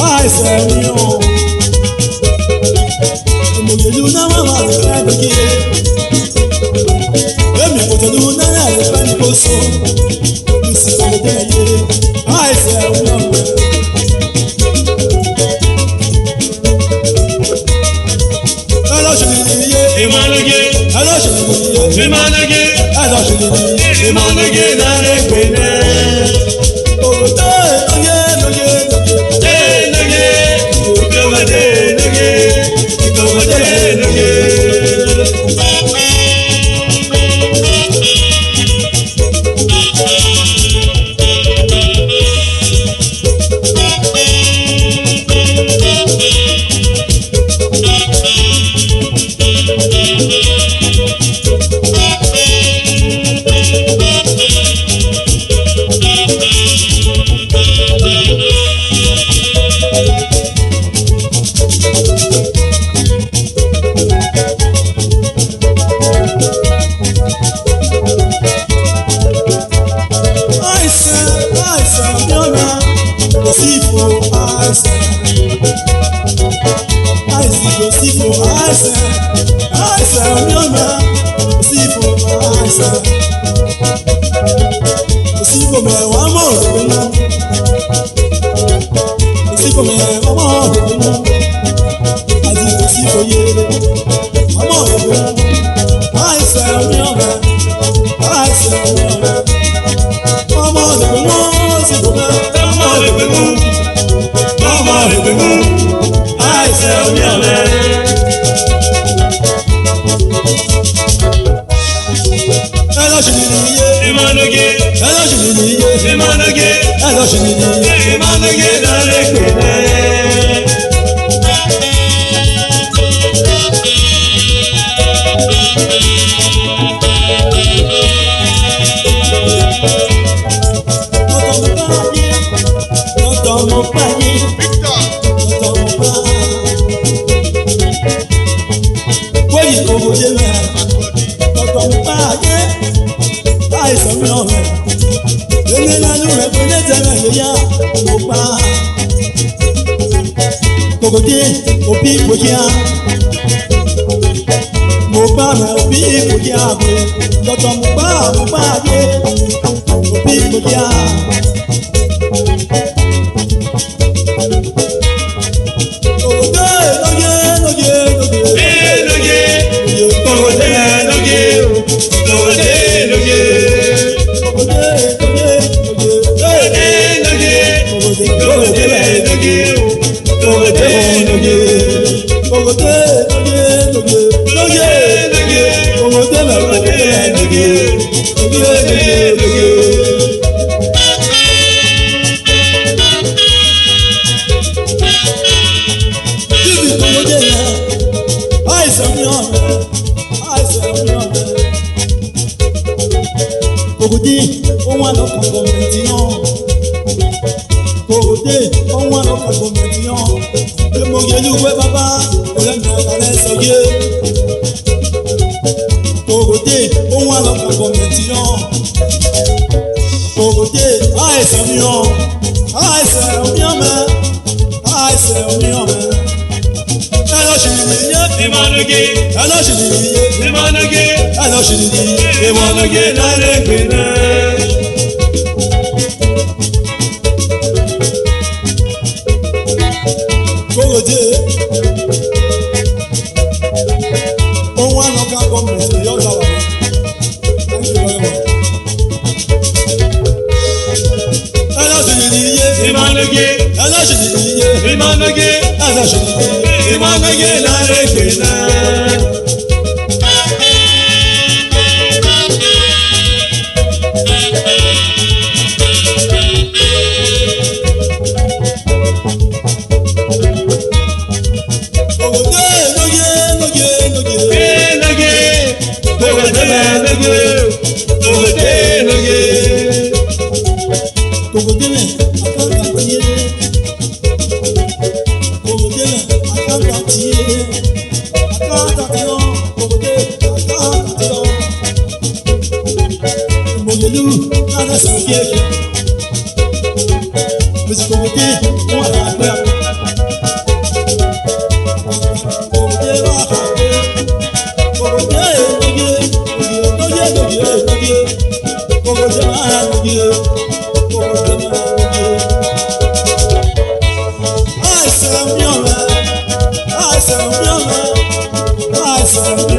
àìsàn mi ò. Ìmọ̀lẹ́lú náà wà wà lẹ́fẹ̀ẹ́ nìkí. Èmi kò tẹ̀lú náà lẹ́fẹ̀ẹ́ ní kò so. Ìsìnkú ọ̀dẹ́ yé àìsàn mi ò. Imanage, Ẹlọ́ṣẹ̀lẹ̀ Imanage, ẹlọ́ṣẹ̀lẹ̀ Imanage, Nare Kwene. òwòtẹ́ lóye lóye lóye. Ikowade, Nage, Ikowade, Nage. Àìsàn mi ọ̀nà kò sí ìfò àìsàn. Àìsàn kò sí ìfò àìsàn. Àìsàn mi ọ̀nà kò sí ìfò àìsàn. Kò sí ìfò mẹ́wàá mọ̀ òdòdó náà. Kò sí ìfò mẹ́wàá mọ̀ òdòdó náà. Àti kò sí ìfò yéré mọ̀ òdòdó náà. Àìsàn mi ọ̀nà. Àìsàn mi ọ̀nà. Mama òdòdó náà sì kò mẹ́. Mama Rebemu, Mama Rebemu, àìsàn mi ọ̀lẹ́. Ẹlọ́ṣẹ̀lẹ̀ yé. Imanage, Ẹlọ́ṣẹ̀lẹ̀ yé. Imanage, Ẹlọ́ṣẹ̀lẹ̀ yé. Imanage, Nare Kwene. Kòkòdé òbí ìkòjá mo bá mẹ òbí ìkòjá pé tọ̀tọ̀ mo bá yé òbí ìkòjá. Kòkòdé lóye lóye lóye. Lóye, Kòkòdé lóye, Kòkòdé lóye. Kòkòdé lóye lóye. Kòkòdé lóye, Kòkòdé lóye. Kòkòdé lóye lóye lóye. Kòkòdé lóye lóye. Bíbí kòkòdé yẹn, àìsàn mi ọ̀nà, àìsàn mi ọ̀nà. Kòkòdé ohun àlọ́kàn gọ̀mẹ̀ntì náà. Kòkòdé ohun àlọ́kàn gọ̀mẹ̀ntì náà. Èmo yẹlu wẹ́ bàbá, ọ̀lẹ́mì àkàlẹ́ sọ yé. Kòkòdé ohun àlọ́kàn gọ̀mẹ̀ntì náà. Kòkòdé àìsàn mi ọ̀, àìsàn mi ọ̀mẹ́, àìsàn mi ọ̀mẹ́. Ẹlọ́ṣẹ̀lẹ̀ yé. Imanage, Ẹlọ́ṣẹ̀lẹ̀ yé. Imanage, Ẹlọ́ṣẹ̀lẹ̀ yé. Imanage, Nare Kwene. Kòkòdé ohun àlọ́kàn gọ̀mẹ̀ntì yọ̀ dára. Ẹlọ́ṣẹ̀lẹ̀ yé. Imanage, Ẹlọ́ṣẹ̀lẹ̀ yé. Imanage, Ẹlọ́ṣẹ̀lẹ̀ yé. Imanage, Nare Kwene. Kòkòdé lóye lóye lóye. Lóye, Kòkòdé lóye, Kòkòdé lóye. Kòkòdé lẹ̀ àkàǹkà tiẹ̀. Kòkòdé lẹ̀ àkàǹkà tiẹ̀. Àkàǹkà tiẹ̀. Kòkòdé àkàǹkà tiẹ̀. Ìmọ̀lẹ́lú náà sàn kéèké. Mèsì kòkòdé wọ́n àgbẹ̀ àgbẹ̀. Somebody,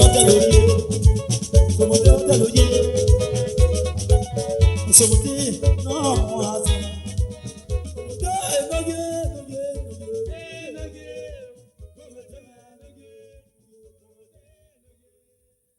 not